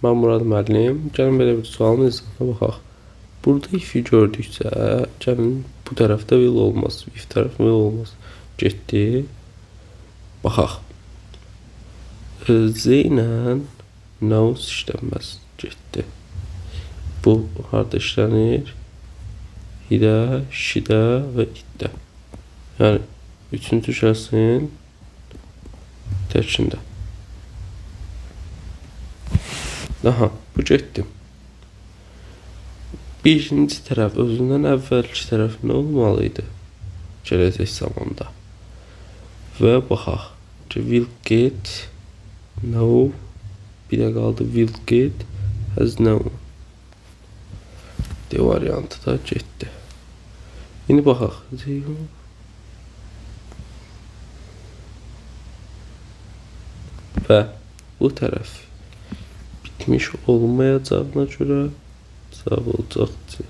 Mən Murad müəllim. Gəlin belə bir sualın izahına baxaq. Burada if-i gördükcə, gəlin bu tərəfdə will olmaz. If tərəf will olmaz. Getdi. Baxaq. Z ilə knows işlənməz. Getdi. Bu harda işlənir? Hidə, şidə və itdə. Yəni, üçüncü şəxsin təkində. Aha, bu getdi. Birinci tərəf özündən əvvəlki tərəf nə olmalıydı? Gələcək zamanda. Və baxaq. Will get, no, bir də qaldı will get, has known. D variantı da getdi. İndi baxaq. Və bu tərəf bitmiş olmayacağına görə cavab olacaq C.